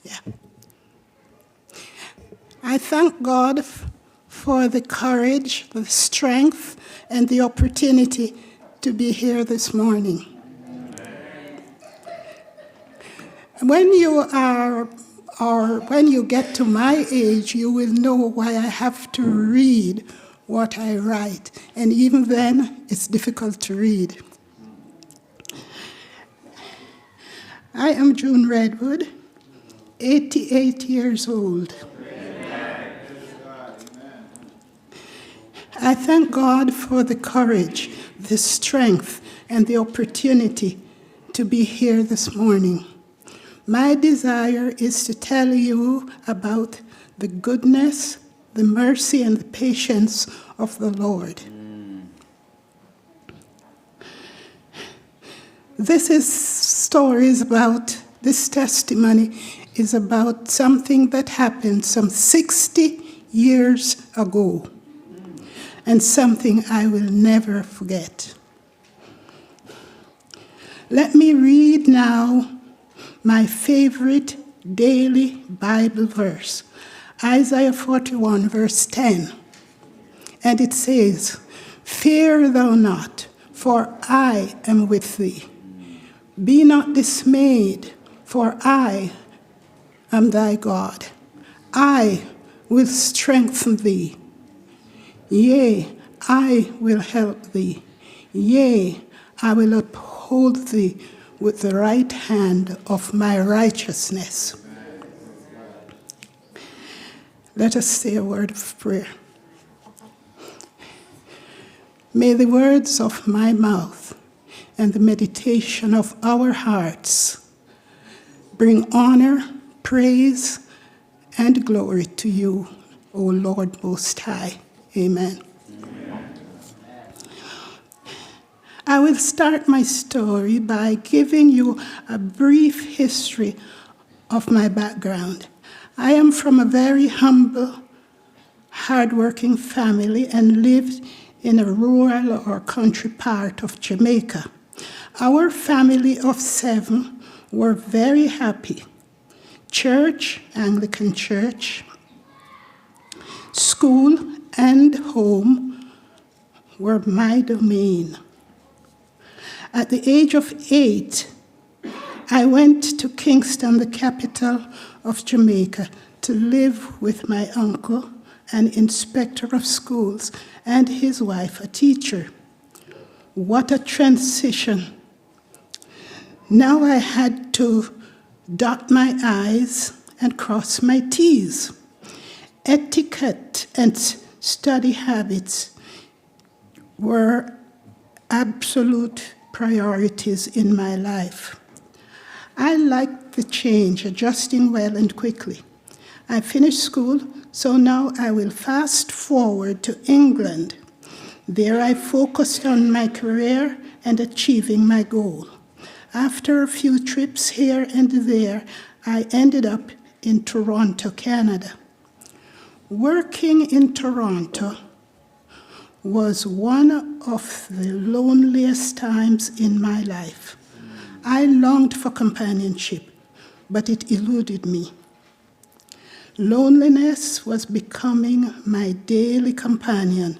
Yeah. I thank God for the courage, the strength, and the opportunity to be here this morning. When you are, or when you get to my age, you will know why I have to read what I write. And even then, it's difficult to read. I am June Redwood, 88 years old. I thank God for the courage, the strength, and the opportunity to be here this morning. My desire is to tell you about the goodness, the mercy, and the patience of the Lord. This testimony is about something that happened some 60 years ago, and something I will never forget. Let me read now my favorite daily Bible verse, Isaiah 41, verse 10. And it says, "Fear thou not, for I am with thee. Be not dismayed, for I am thy God. I will strengthen thee. Yea, I will help thee. Yea, I will uphold thee with the right hand of my righteousness." Let us say a word of prayer. May the words of my mouth and the meditation of our hearts bring honor, praise, and glory to you, O Lord Most High. Amen. I will start my story by giving you a brief history of my background. I am from a very humble, hardworking family and lived in a rural or country part of Jamaica. Our family of 7 were very happy. Church, Anglican church, school, and home were my domain. At the age of 8, I went to Kingston, the capital of Jamaica, to live with my uncle, an inspector of schools, and his wife, a teacher. What a transition. Now I had to dot my I's and cross my T's. Etiquette and study habits were absolute priorities in my life. I liked the change, adjusting well and quickly. I finished school, so now I will fast forward to England. There I focused on my career and achieving my goal. After a few trips here and there, I ended up in Toronto, Canada. Working in Toronto was one of the loneliest times in my life. I longed for companionship, but it eluded me. Loneliness was becoming my daily companion.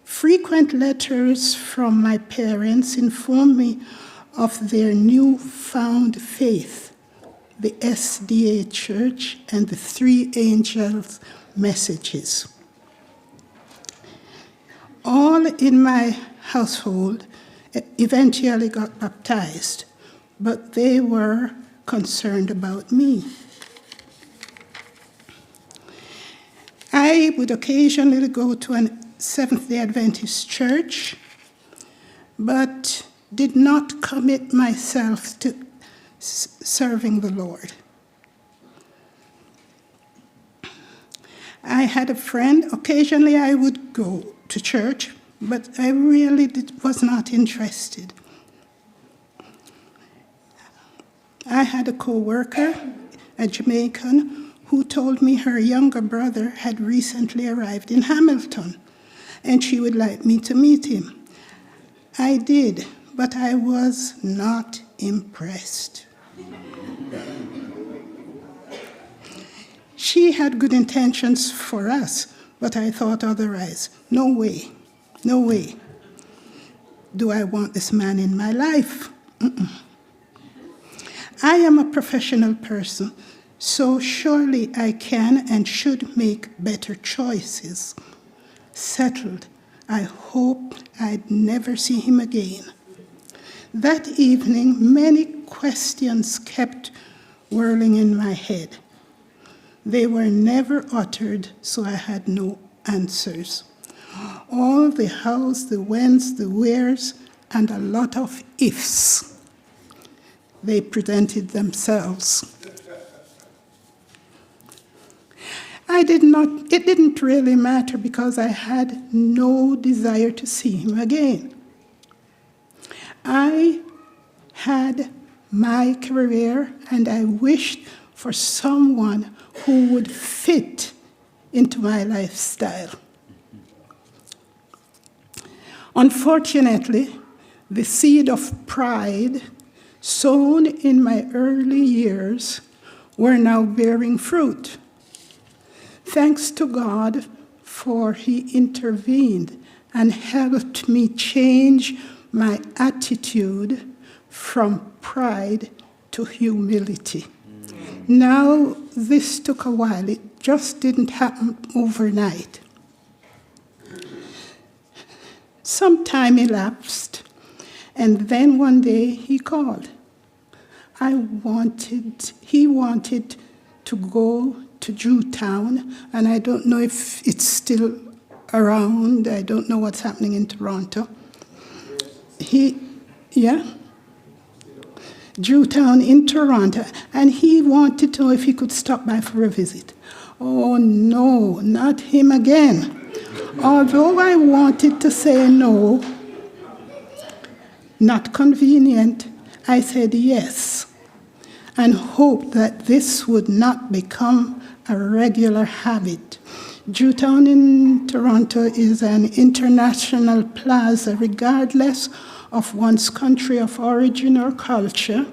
Frequent letters from my parents informed me of their newfound faith, the SDA Church, and the 3 Angels messages. All in my household eventually got baptized, but they were concerned about me. I would occasionally go to a Seventh-day Adventist church, but did not commit myself to serving the Lord. I had a friend. Occasionally I would go to church, but I really was not interested. I had a co-worker, a Jamaican, who told me her younger brother had recently arrived in Hamilton, and she would like me to meet him. I did, but I was not impressed. She had good intentions for us, but I thought otherwise. No way, no way do I want this man in my life. I am a professional person, so surely I can and should make better choices. Settled. I hoped I'd never see him again. That evening, many questions kept whirling in my head. They were never uttered, so I had no answers. All the hows, the whens, the wheres, and a lot of ifs. They presented themselves. It didn't really matter because I had no desire to see him again. I had my career and I wished for someone who would fit into my lifestyle. Unfortunately, the seed of pride sown in my early years were now bearing fruit. Thanks to God, for He intervened and helped me change my attitude from pride to humility. Now, this took a while. It just didn't happen overnight. Some time elapsed, and then one day he called. He wanted to go to Jewtown, and I don't know if it's still around. I don't know what's happening in Toronto. Jewtown in Toronto, and he wanted to know if he could stop by for a visit. Oh no, not him again. Although I wanted to say no, not convenient, I said yes, and hoped that this would not become a regular habit. Jewtown in Toronto is an international plaza, regardless of one's country of origin or culture.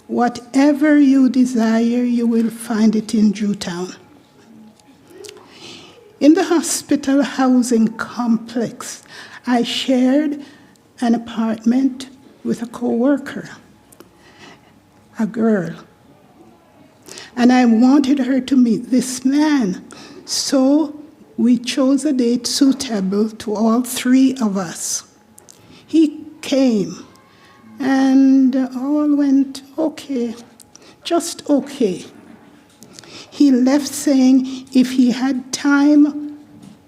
Whatever you desire, you will find it in Jewtown. In the hospital housing complex, I shared an apartment with a co-worker, a girl. And I wanted her to meet this man. So we chose a date suitable to all three of us. He came, and all went okay, just okay. He left saying if he had time,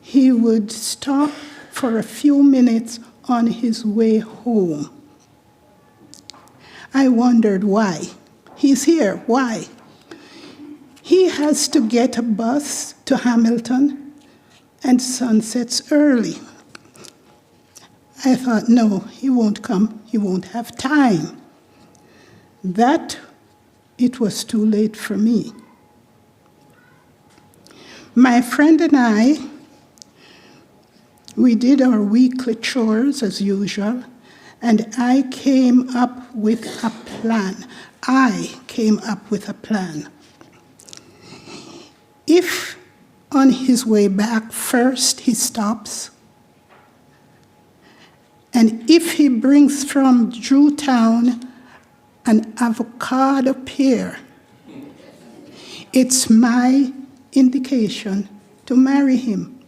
he would stop for a few minutes on his way home. I wondered why. He's here, why? He has to get a bus to Hamilton, and sunsets early. I thought, no, he won't come, he won't have time. It was too late for me. My friend and I, we did our weekly chores as usual, and I came up with a plan. If on his way back first he stops, and if he brings from Jewtown an avocado pear, it's my indication to marry him.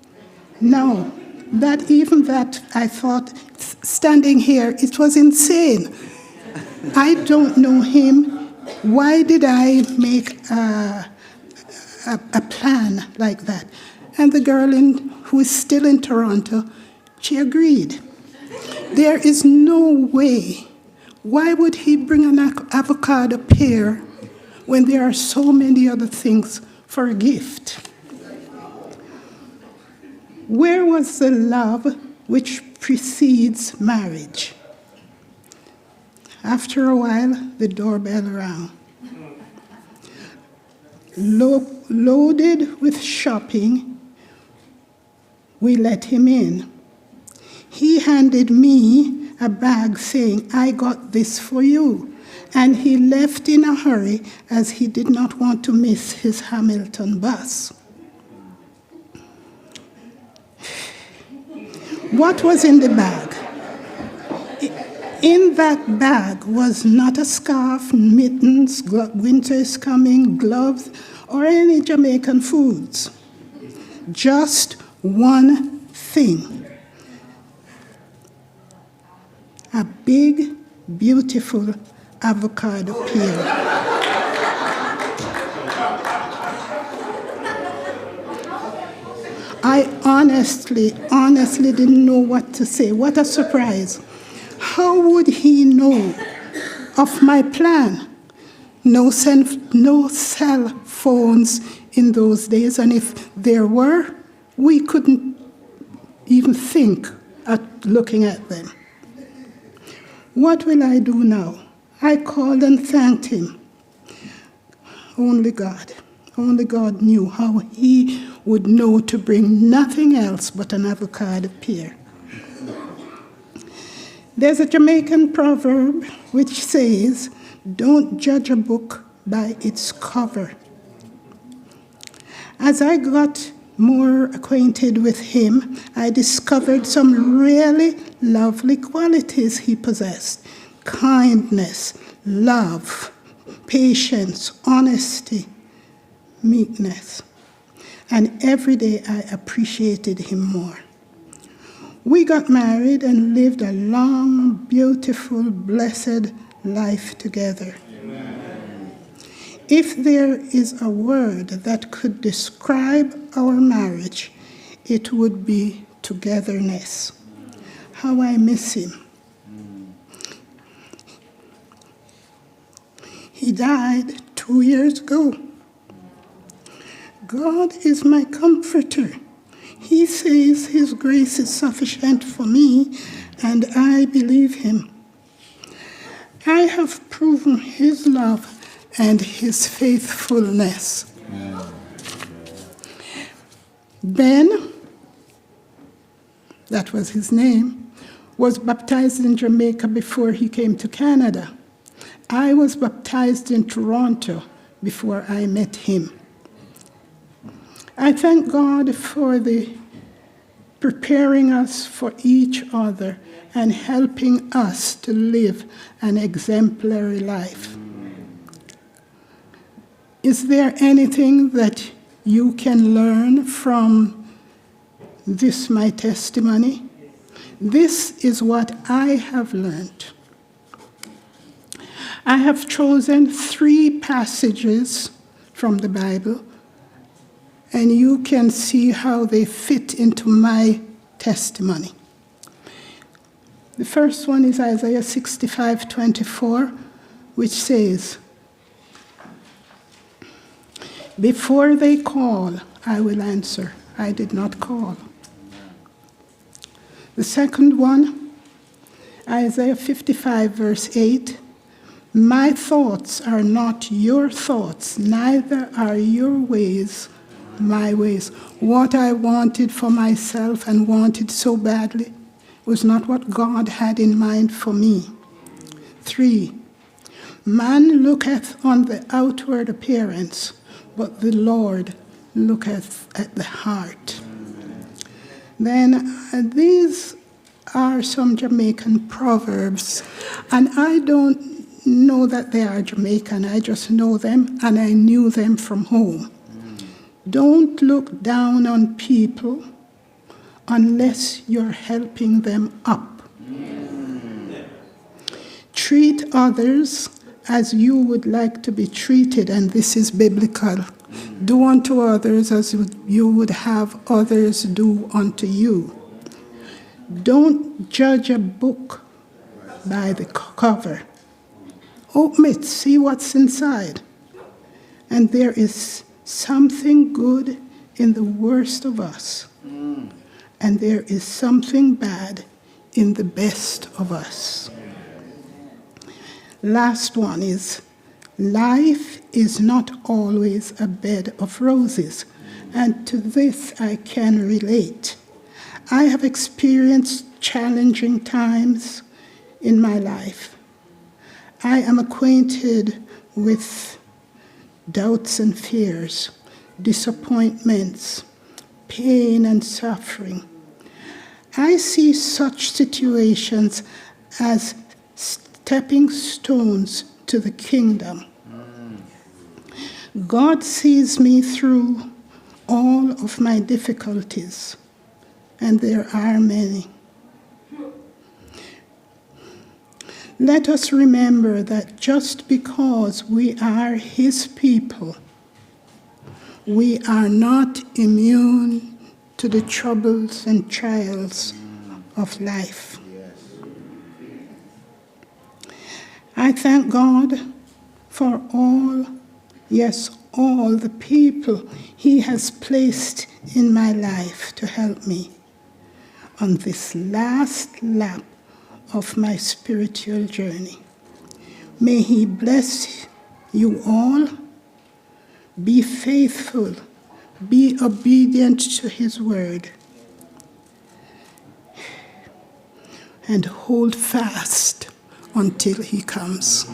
Now, that I thought, standing here, it was insane. I don't know him. Why did I make a plan like that? And the girl who is still in Toronto, she agreed. There is no way. Why would he bring an avocado pear when there are so many other things for a gift? Where was the love which precedes marriage? After a while, the doorbell rang. Loaded with shopping, we let him in. He handed me a bag saying, "I got this for you." and he left in a hurry as he did not want to miss his Hamilton bus. What was in the bag? In that bag was not a scarf, mittens, winter is coming, gloves, or any Jamaican foods. Just one thing. A big, beautiful avocado pear. I honestly didn't know what to say. What a surprise. How would he know of my plan? No cell phones in those days, and if there were, we couldn't even think at looking at them. What will I do now? I called and thanked him. Only God knew how he would know to bring nothing else but an avocado pear. There's a Jamaican proverb which says, "Don't judge a book by its cover." As I got more acquainted with him, I discovered some really lovely qualities he possessed: kindness, love, patience, honesty, meekness. And every day I appreciated him more. We got married and lived a long, beautiful, blessed life together. Amen. If there is a word that could describe our marriage, it would be togetherness. How I miss him. He died 2 years ago. God is my comforter. He says his grace is sufficient for me, and I believe him. I have proven his love and his faithfulness. Ben, that was his name, was baptized in Jamaica before he came to Canada. I was baptized in Toronto before I met him. I thank God for the preparing us for each other and helping us to live an exemplary life. Is there anything that you can learn from this, my testimony? This is what I have learned. I have chosen 3 passages from the Bible, and you can see how they fit into my testimony. The first one is Isaiah 65:24, which says, "Before they call, I will answer. I did not call." The second one, Isaiah 55, verse 8, "My thoughts are not your thoughts, neither are your ways my ways." What I wanted for myself and wanted so badly was not what God had in mind for me. 3, "Man looketh on the outward appearance, but the Lord looketh at the heart." Then these are some Jamaican proverbs, and I don't know that they are Jamaican. I just know them, and I knew them from home. Don't look down on people unless you're helping them up. Treat others as you would like to be treated, and this is biblical. Do unto others as you would have others do unto you. Don't judge a book by the cover. Open it, see what's inside. And there is something good in the worst of us. And there is something bad in the best of us. Last one is, life is not always a bed of roses. And to this I can relate. I have experienced challenging times in my life. I am acquainted with doubts and fears, disappointments, pain and suffering. I see such situations as stepping stones to the kingdom. God sees me through all of my difficulties, and there are many. Let us remember that just because we are His people, we are not immune to the troubles and trials of life. I thank God for all the people He has placed in my life to help me on this last lap of my spiritual journey. May He bless you all. Be faithful. Be obedient to His word. And hold fast until He comes.